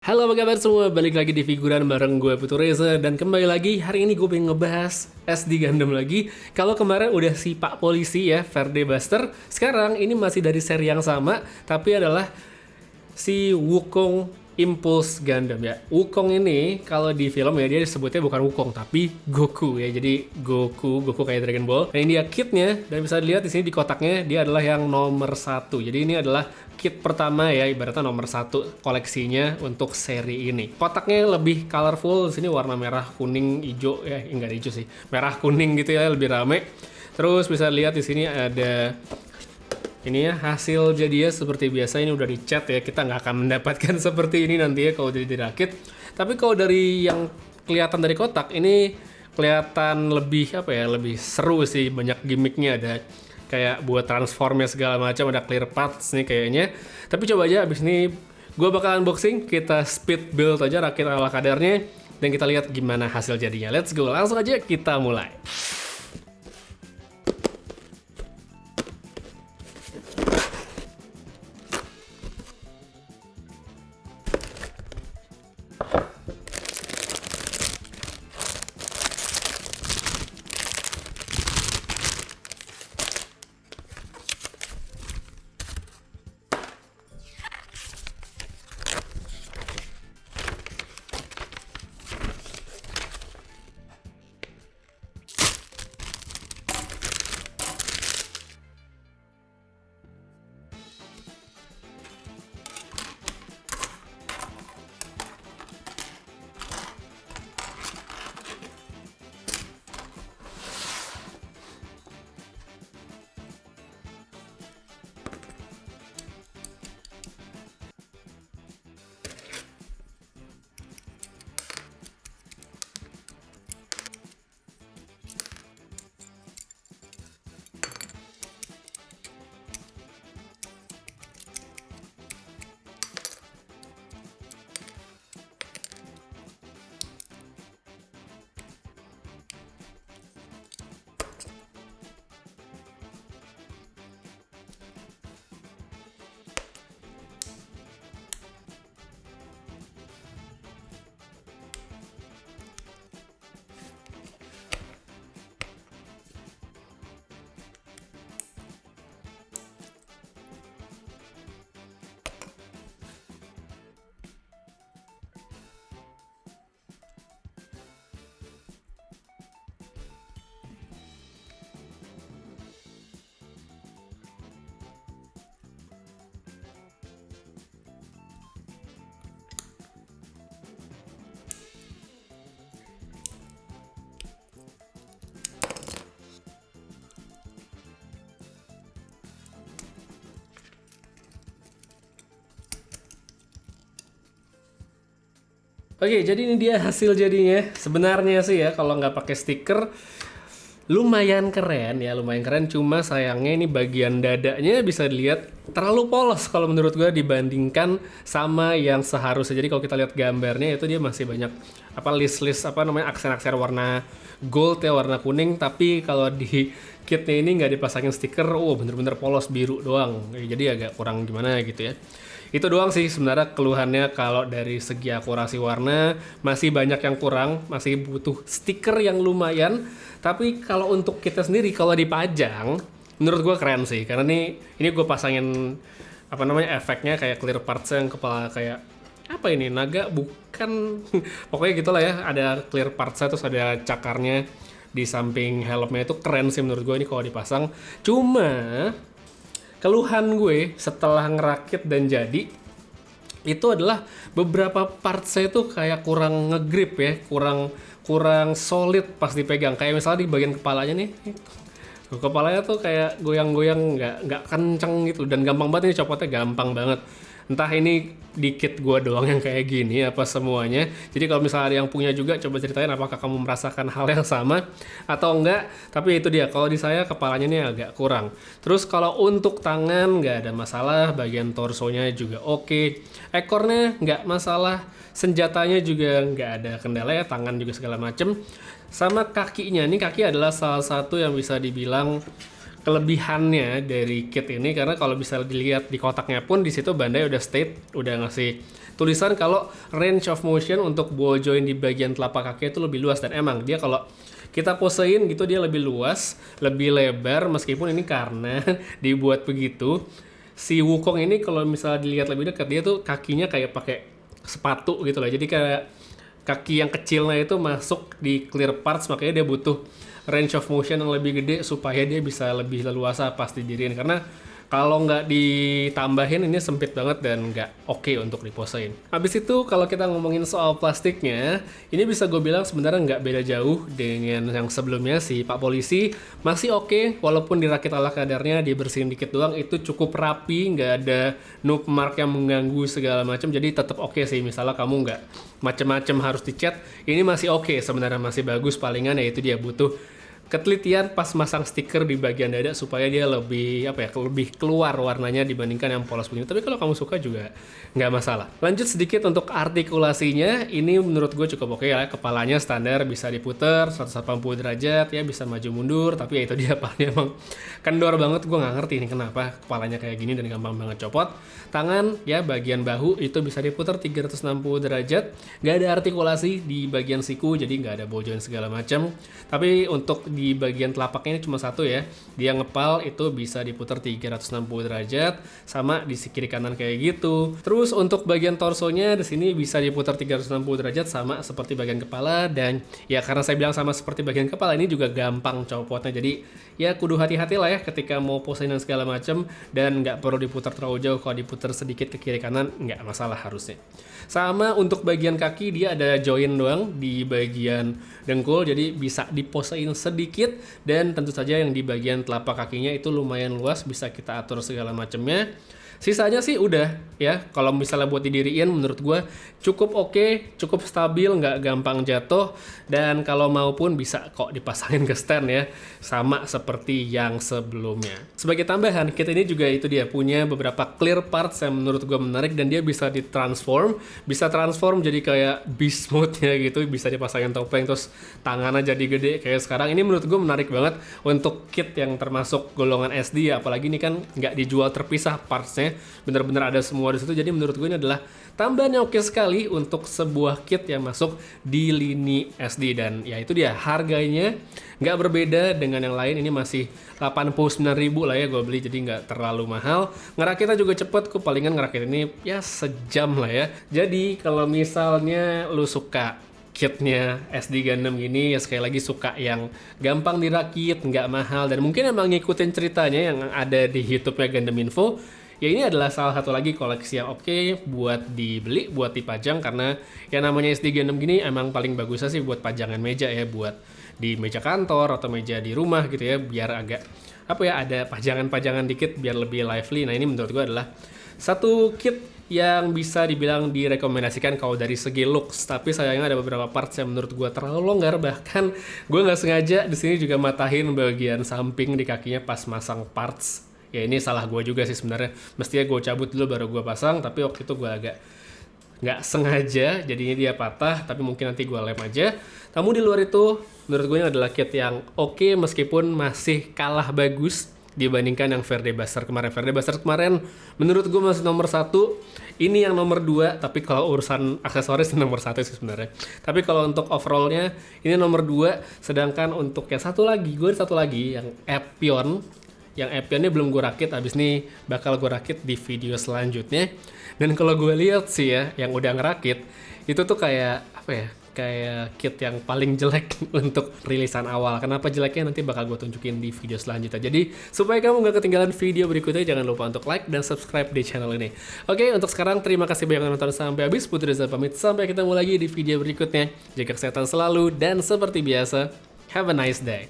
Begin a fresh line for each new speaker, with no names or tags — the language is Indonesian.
Halo apa kabar semua, balik lagi di Figuran bareng gue Putu Reza. Dan kembali lagi, hari ini gue pengen ngebahas SD Gundam lagi. Kalau kemarin udah si Pak Polisi ya, Verde Buster. Sekarang ini masih dari seri yang sama, tapi adalah si Wukong Impulse Gundam ya. Wukong ini kalau di film ya dia disebutnya bukan Wukong tapi Goku ya. Jadi Goku kayak Dragon Ball. Nah ini dia kitnya dan bisa dilihat di sini di kotaknya dia adalah yang nomor 1. Jadi ini adalah kit pertama ya, ibaratnya nomor 1 koleksinya untuk seri ini. Kotaknya lebih colorful, di sini warna merah, kuning, hijau ya, enggak hijau sih. Merah kuning gitu ya, lebih rame. Terus bisa lihat di sini ada ini ya hasil jadinya seperti biasa, ini udah dicat ya, kita nggak akan mendapatkan seperti ini nanti ya kalau jadi dirakit. Tapi kalau dari yang kelihatan dari kotak ini kelihatan lebih apa ya, lebih seru sih, banyak gimmicknya, ada kayak buat transformnya segala macam, ada clear parts nih kayaknya. Tapi coba aja abis ini gue bakal unboxing, kita speed build aja, rakit ala kadarnya, dan kita lihat gimana hasil jadinya. Let's go, langsung aja kita mulai. Oke, jadi ini dia hasil jadinya. Sebenarnya sih ya, kalau nggak pakai stiker, lumayan keren ya, lumayan keren. Cuma sayangnya ini bagian dadanya bisa dilihat terlalu polos kalau menurut gue dibandingkan sama yang seharusnya. Jadi kalau kita lihat gambarnya itu dia masih banyak apa list-list apa namanya aksen-aksen warna gold ya, warna kuning. Tapi kalau di kitnya ini nggak dipasangin stiker, bener-bener polos biru doang. Jadi agak kurang gimana gitu ya. Itu doang sih sebenarnya keluhannya. Kalau dari segi akurasi warna masih banyak yang kurang, masih butuh stiker yang lumayan. Tapi kalau untuk kita sendiri kalau dipajang, menurut gue keren sih, karena ini gue pasangin apa namanya efeknya kayak clear parts yang kepala kayak apa ini naga bukan pokoknya gitulah ya, ada clear partsnya, terus ada cakarnya di samping helmnya, itu keren sih menurut gue ini kalau dipasang. Cuma keluhan gue setelah ngerakit dan jadi itu adalah beberapa part saya tuh kayak kurang ngegrip ya, kurang kurang solid pas dipegang. Kayak misalnya di bagian kepalanya nih, kepalanya tuh kayak goyang-goyang, nggak kenceng gitu, dan gampang banget ini copotnya, gampang banget. Entah ini dikit gua doang yang kayak gini apa semuanya. Jadi kalau misalnya ada yang punya juga, coba ceritain apakah kamu merasakan hal yang sama atau enggak. Tapi itu dia, kalau di saya kepalanya ini agak kurang. Terus kalau untuk tangan nggak ada masalah, bagian torsonya juga oke. Ekornya nggak masalah, senjatanya juga nggak ada kendala ya, tangan juga segala macem. Sama kakinya, ini kaki adalah salah satu yang bisa dibilang kelebihannya dari kit ini, karena kalau bisa dilihat di kotaknya pun di situ Bandai udah state, udah ngasih tulisan kalau range of motion untuk ball joint di bagian telapak kaki itu lebih luas, dan emang dia kalau kita posein gitu dia lebih luas, lebih lebar, meskipun ini karena dibuat begitu. Si Wukong ini kalau misalnya dilihat lebih dekat, dia tuh kakinya kayak pakai sepatu gitu lah. Jadi kayak kaki yang kecilnya itu masuk di clear parts, makanya dia butuh range of motion yang lebih gede supaya dia bisa lebih leluasa pas didiriin. Karena kalau nggak ditambahin ini sempit banget dan nggak oke untuk diposein. Habis itu kalau kita ngomongin soal plastiknya, ini bisa gue bilang sebenarnya nggak beda jauh dengan yang sebelumnya. Si Pak Polisi masih oke, walaupun dirakit ala kadarnya, dibersihin dikit doang, itu cukup rapi, nggak ada noob mark yang mengganggu segala macam. Jadi tetap oke sih, misalnya kamu nggak macem-macem harus dicat, ini masih oke sebenarnya, masih bagus. Palingan ya itu dia butuh ketelitian pas masang stiker di bagian dada supaya dia lebih lebih keluar warnanya dibandingkan yang polos begini. Tapi kalau kamu suka juga nggak masalah. Lanjut sedikit untuk artikulasinya, ini menurut gue cukup oke ya. Kepalanya standar bisa diputer 180 derajat ya, bisa maju mundur, tapi ya itu dia palanya emang kendor banget. Gue nggak ngerti ini kenapa kepalanya kayak gini dan gampang banget copot. Tangan ya, bagian bahu itu bisa diputer 360 derajat. Nggak ada artikulasi di bagian siku, jadi nggak ada ball joint segala macam. Tapi untuk di bagian telapaknya ini cuma satu ya, dia ngepal itu bisa diputar 360 derajat, sama di kiri kanan kayak gitu. Terus untuk bagian torsonya di sini bisa diputar 360 derajat sama seperti bagian kepala, dan ya karena saya bilang sama seperti bagian kepala, ini juga gampang copotnya. Jadi ya kudu hati-hati lah ya ketika mau posein dan segala macam, dan nggak perlu diputar terlalu jauh. Kalau diputar sedikit ke kiri kanan nggak masalah harusnya. Sama untuk bagian kaki, dia ada join doang di bagian dengkul, jadi bisa diposein sedikit, dan tentu saja yang di bagian telapak kakinya itu lumayan luas, bisa kita atur segala macamnya. Sisanya sih udah ya, kalau misalnya buat didiriin menurut gue cukup oke, cukup stabil, nggak gampang jatuh, dan kalau mau pun bisa kok dipasangin ke stand ya, sama seperti yang sebelumnya. Sebagai tambahan, kit ini juga itu dia punya beberapa clear parts yang menurut gue menarik, dan dia bisa transform jadi kayak beast mode-nya gitu, bisa dipasangin topeng terus tangannya jadi gede kayak sekarang. Ini menurut gue menarik banget untuk kit yang termasuk golongan SD ya, apalagi ini kan nggak dijual terpisah partsnya, bener-bener ada semua di situ. Jadi menurut gue ini adalah tambahan yang oke sekali untuk sebuah kit yang masuk di lini SD, dan ya itu dia harganya nggak berbeda dengan yang lain. Ini masih 89.000 lah ya gue beli, jadi nggak terlalu mahal. Ngerakitnya juga cepet, kok palingan ngerakit ini ya sejam lah ya. Jadi kalau misalnya lu suka kitnya SD Gundam gini ya, sekali lagi suka yang gampang dirakit, nggak mahal, dan mungkin emang ngikutin ceritanya yang ada di YouTube-nya Gundam Info, ya ini adalah salah satu lagi koleksi yang oke buat dibeli, buat dipajang. Karena yang namanya SD Gundam gini emang paling bagusnya sih buat pajangan meja ya, buat di meja kantor atau meja di rumah gitu ya, biar agak ada pajangan-pajangan dikit biar lebih lively. Nah ini menurut gue adalah satu kit yang bisa dibilang direkomendasikan kalau dari segi looks, tapi sayangnya ada beberapa parts yang menurut gue terlalu longgar. Bahkan gue nggak sengaja di sini juga matahin bagian samping di kakinya pas masang parts. Ya ini salah gue juga sih sebenarnya, mestinya gue cabut dulu baru gue pasang, tapi waktu itu gue agak nggak sengaja jadinya dia patah, tapi mungkin nanti gue lem aja. Namun di luar itu menurut gue ini adalah kit yang oke, meskipun masih kalah bagus dibandingkan yang Verde Buster kemarin. Verde Buster kemarin menurut gue masih nomor 1, ini yang nomor 2, tapi kalau urusan aksesoris nomor 1 sih sebenarnya. Tapi kalau untuk overallnya ini nomor 2, sedangkan untuk yang satu lagi yang Epion, yang Epion ini belum gue rakit, abis ini bakal gue rakit di video selanjutnya. Dan kalau gue lihat sih ya, yang udah ngerakit itu tuh kayak kayak kit yang paling jelek untuk rilisan awal. Kenapa jeleknya nanti bakal gue tunjukin di video selanjutnya. Jadi supaya kamu gak ketinggalan video berikutnya, jangan lupa untuk like dan subscribe di channel ini. Oke, untuk sekarang terima kasih banyak nonton sampai habis. Putri Reza pamit, sampai ketemu lagi di video berikutnya. Jaga kesehatan selalu, dan seperti biasa, have a nice day.